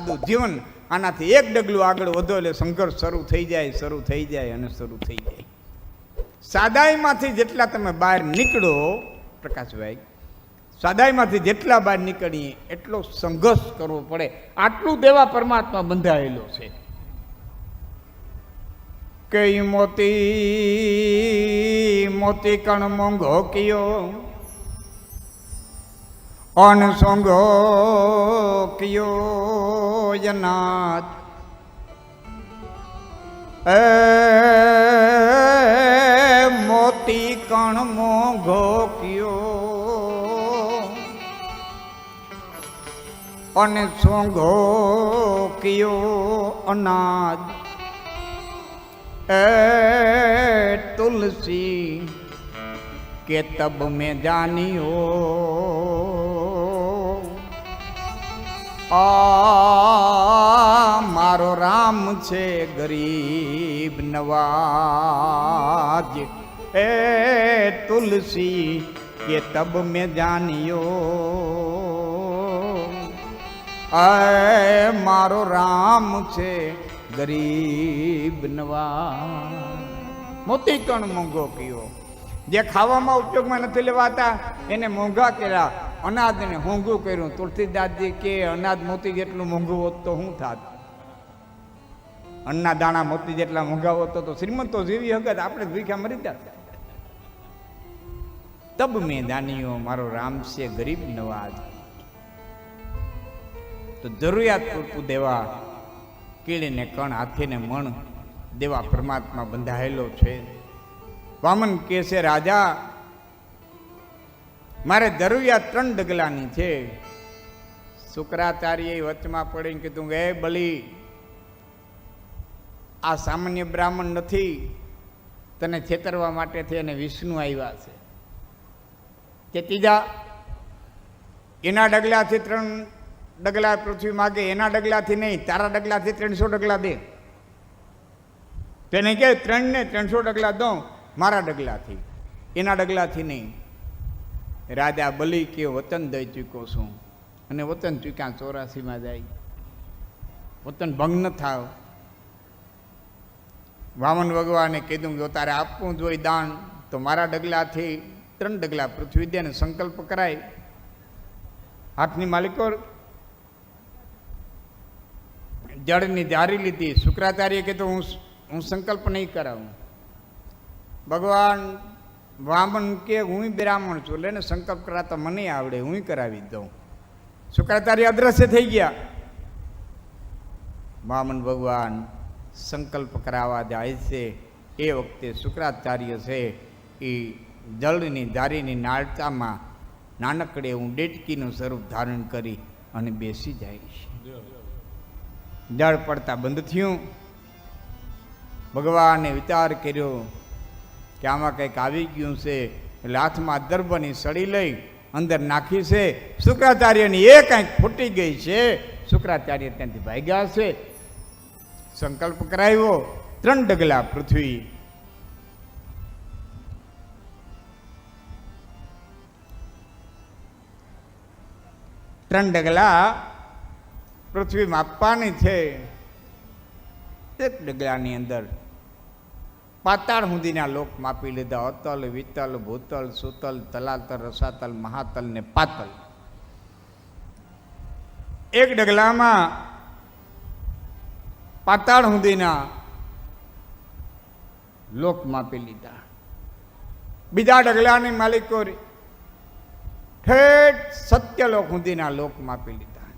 સાદું જીવન. આનાથી એક ડગલું આગળ વધો એટલે સંઘર્ષ શરૂ થઈ જાય અને શરૂ થઈ જાય. સાદાઈમાંથી જેટલા તમે બહાર નીકળો પ્રકાશભાઈ, સાદાઈમાંથી જેટલા બહાર નીકળીએ એટલો સંઘર્ષ કરવો પડે. આટલું દેવા પરમાત્મા બંધાયેલો છે કે મોતી કણ મોંઘો કયો અનસોંગો કયો જનાથ મોતી કણ મોંઘો કયો અનસોંગો કયો અનાજ तुलसी के तब में जानियो मारो राम छे गरीब नवाज तुलसी के तब में जानियो मारो राम छे ગરીબ નવા. મોતી કણ મોંઘો કયો. જે ખાવામાં ઉપયોગમાં નથી લેવાતા એને મોંઘા કર્યા, અનાજને મોંઘું કર્યું. તુલસીદાસજી કે અનાજ મોતી જેટલું મોંઘું હોત તો શું થાત? અન્ના દાણા મોતી જેટલા મોંઘા હોત તો શ્રીમંતો જીવી હગત, આપણે ભીખા મરી જાત. તબ મેં દાનીઓ મારો રામ છે ગરીબ નવાજ. તો જરૂરિયાત પૂરતું દેવા કીડીને કણ હાથીને મણ દેવા પરમાત્મા બંધાયેલો છે. વામન કહે છે રાજા મારે જરૂરિયાત 3 ડગલાની છે. શુક્રાચાર્ય વચમાં પડીને કીધું કે બલી આ સામાન્ય બ્રાહ્મણ નથી, તને છેતરવા માટે થઈ અને વિષ્ણુ આવ્યા છે. તે ત્રીજા એના ડગલાથી 3 ડગલા પૃથ્વી માગે, એના ડગલાથી નહીં, તારા ડગલાથી 300 ડગલા દે. તેને કહે 3 ને 300 ડગલા દઉં મારા ડગલાથી, એના ડગલાથી નહીં. રાજા બલી કે વચન દઈ ચૂક્યો છું, અને વચન ચૂક્યા 84માં જાય. વચન ભંગ ન થાવ. વામન ભગવાને કીધું જો તારે આપવું જોઈએ દાન તો મારા ડગલાથી 3 ડગલા પૃથ્વી દે ને સંકલ્પ કરાય. હાથની માલિકો જળની જારી લીધી. શુક્રાચાર્ય કીધું હું સંકલ્પ નહીં કરાવું. ભગવાન વામન કે હું બ્રાહ્મણ છું, એટલે સંકલ્પ કરાતા મને આવડે, હું કરાવી દઉં. શુક્રાચાર્ય અદ્રશ્ય થઈ ગયા. વામન ભગવાન સંકલ્પ કરાવવા જાય છે. એ વખતે શુક્રાચાર્ય છે એ જળની જારીની નાળચામાં નાનકડે હું ડેટકીનું સ્વરૂપ ધારણ કરી અને બેસી જાય છે. જળ પડતા બંધ થયું. ભગવાને વિચાર કર્યો કે આમાં કંઈક આવી ગયું છે, એટલે હાથમાં દર્ભની સળી લઈ અંદર નાખી છે. શુક્રાચાર્યની એ કંઈક ફૂટી ગઈ છે. શુક્રાચાર્ય ત્યાંથી ભાગ્યા છે. સંકલ્પ કરાવ્યો 3 ડગલા પૃથ્વી. ત્રણ ડગલા પૃથ્વી માપવાની છે. 1 ડગલાની અંદર પાતાળ સુધીના લોક માપી લીધા. અતલ, વિતલ, ભૂતલ, સુતલ, તલાતલ, રસાતલ, મહાતલ ને પાતલ. 1 ડગલામાં પાતાળ સુધીના લોક માપી લીધા. બીજા ડગલાની માલિકો ઠેઠ સત્યલોક સુધીના લોક માપી લીધા.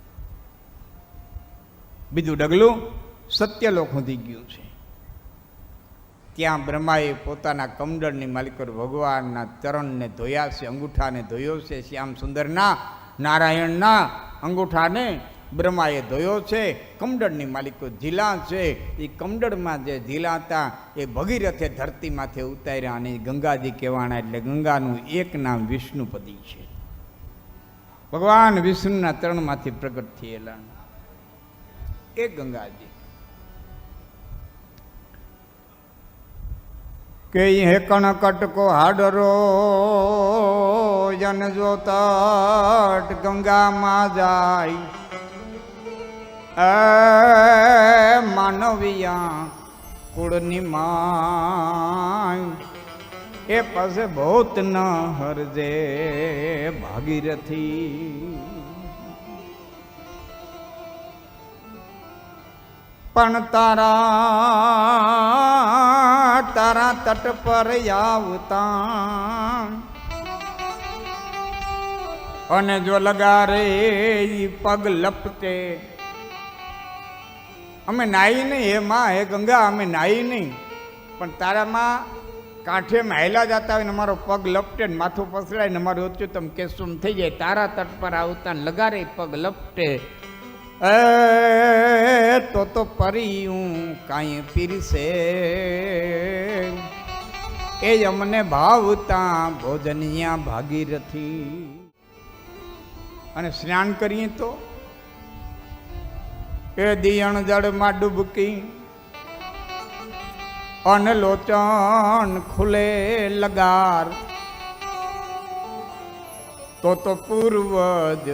બીજું ડગલું સત્યલોક સુધી ગયું છે. ત્યાં બ્રહ્માએ પોતાના કમંડળની માલિકો ભગવાનના ચરણને ધોયા છે, અંગૂઠાને ધોયો છે. શ્યામ સુંદરના નારાયણના અંગૂઠાને બ્રહ્માએ ધોયો છે. કમંડળની માલિકો ઝીલા છે. એ કમંડળમાં જે ઝીલા હતા એ ભગીરથે ધરતીમાંથી ઉતાર્યા અને ગંગાજી કહેવાના, એટલે ગંગાનું એક નામ વિષ્ણુપદી છે. ભગવાન વિષ્ણુના ચરણમાંથી પ્રગટ થયેલા એ ગંગાજી. કે હે કણકટકો હાડરો જન જો તટ ગંગામાં જાય, માનવિયા કુળની માય એ પાસે બહુત ન હરજે ભાગીરથી. પણ તારા તટ પર આવતા અને જો લગારે પગ લપટે. અમે નાઈ નહીં હે માં, હે ગંગા, અમે નાઈ નહીં, પણ તારામાં કાંઠે હાયલા જતા હોય ને અમારો પગ લપટે ને માથું પસરાય ને અમારું અચ્યુતમ કેસુમ થઈ જાય. તારા તટ પર આવતા લગારે પગ લપટે તો પરિયું કાંઈ પીરસે એ અમને ભાવતા ભોજનિયા ભાગીરથી. અને સ્નાન કરીએ તો એ દિયણ જળમાં ડૂબકી અને લોચન ખુલે લગાર. તો પૂર્વજ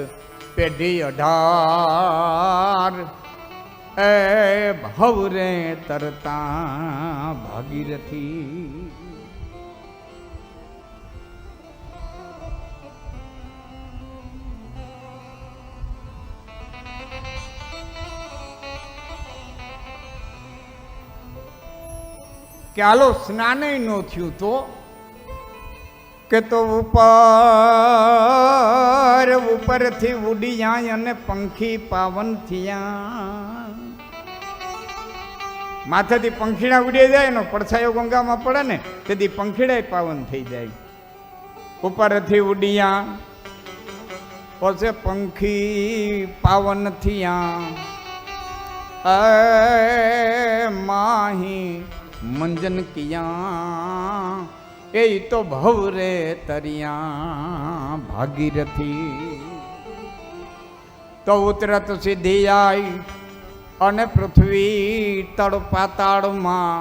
પેઢી 18 એ ભવરે તરતા ભાગીરથી. કે હાલો સ્નાન ન થયું તો કે તો ઉપરથી ઉડી જાય અને પંખી પાવન થયા. માથેથી પંખીડા ઉડી જાય ને પડછાયો ગંગામાં પડે ને તેથી પંખીડા પાવન થઈ જાય. ઉપરથી ઉડિયા પછી પંખી પાવન થયા. માહી મંજન કિયા એ તો ભવરે તરિયા ભાગીરથી. તો ઉતરત સીધી આઈ અને પૃથ્વી તળ પાતાળમાં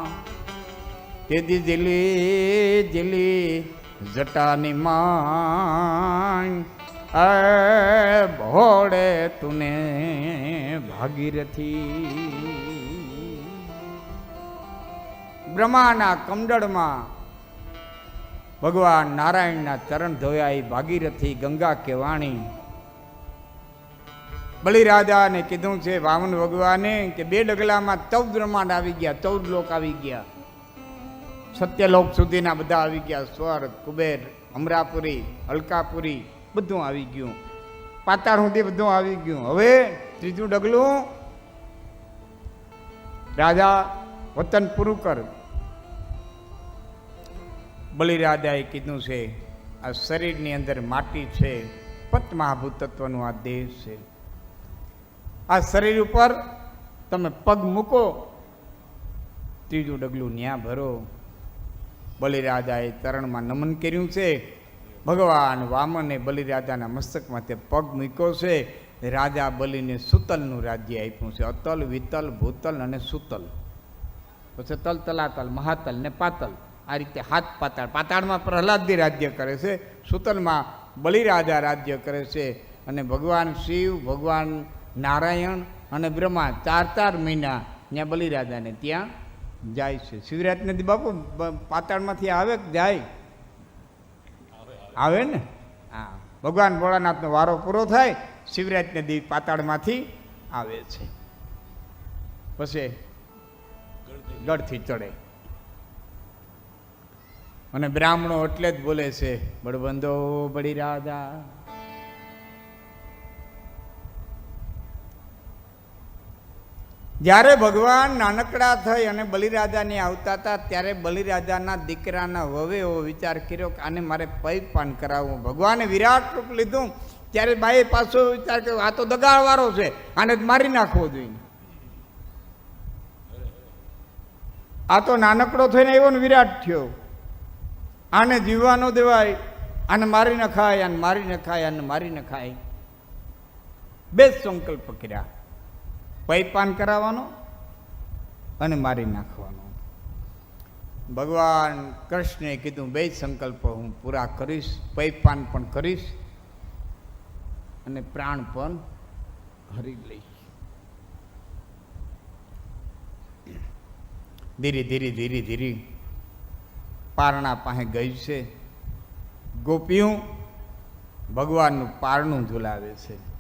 તેદી જીલી જીલી જટાની માન ભોળે તુને ભાગીરથી. બ્રહ્માના કમંડળમાં ભગવાન નારાયણના ચરણ ધોયા એ ભાગીરથી ગંગા કે વાણી. બલિરાજાને કીધું છે વામન ભગવાને કે 2 ડગલામાં 14 બ્રહ્માંડ આવી ગયા, 14 લોક આવી ગયા, સત્યલોક સુધીના બધા આવી ગયા. સ્વર્ગ, કુબેર, અમરાપુરી, અલકાપુરી બધું આવી ગયું, પાતાળ સુધી બધું આવી ગયું. હવે 3જું ડગલું રાજા વતન પૂરું કર. બલિરાજાએ કીધું છે આ શરીરની અંદર માટી છે, પંચમહાભૂત તત્વનું આ દેહ છે, આ શરીર ઉપર તમે પગ મૂકો, 3જું ડગલું ન્યા ભરો. બલિરાજાએ ચરણમાં નમન કર્યું છે. ભગવાન વામને બલિરાજાના મસ્તકમાં તે પગ મૂક્યો છે. રાજા બલિને સુતલનું રાજ્ય આપ્યું છે. અતલ, વિતલ, ભૂતલ અને સુતલ. પછી તલ, તલાતલ, મહાતલ ને પાતલ, આ રીતે 7 પાતાળ. પાતાળમાં પ્રહલાદજી રાજ્ય કરે છે, સુતલમાં બલિરાજા રાજ્ય કરે છે. અને ભગવાન શિવ, ભગવાન નારાયણ અને બ્રહ્મા 4 મહિના ત્યાં બલિરાજાને ત્યાં જાય છે. શિવરાત્રિને દી બાપુ પાતાળમાંથી આવે કે જાય? આવે ને. હા, ભગવાન ભોળાનાથનો વારો પૂરો થાય, શિવરાત્રિને દી પાતાળમાંથી આવે છે. પછી ગઢથી ચડે અને બ્રાહ્મણો એટલે જ બોલે છે બળબંધો બલિરાજા. જ્યારે ભગવાન નાનકડા થઈ અને બલિરાજાને આવતા હતા ત્યારે બલિરાજાના દીકરાના વવે એવો વિચાર કર્યો કે આને મારે પૈપાન કરાવવું. ભગવાને વિરાટ રૂપ લીધું ત્યારે બાઈએ પાછો વિચાર કર્યો આ તો દગાડવાળો છે, આને મારી નાખવો જોઈએ. આ તો નાનકડો થઈને એવો ને વિરાટ થયો, આને જીવવા ન દેવાય, આને મારી નખાય, આને મારી નખાય, આને મારી નખાય. 2 સંકલ્પ કર્યા, પૈપાન કરાવવાનો અને મારી નાખવાનો. ભગવાન કૃષ્ણે કીધું 2 સંકલ્પ હું પૂરા કરીશ, પૈપાન પણ કરીશ અને પ્રાણ પણ હરી લઈશ. ધીરે ધીરે ધીરે ધીરે પારણા પાસે ગઈ છે. ગોપીઓ ભગવાનનું પારણું ઝુલાવે છે.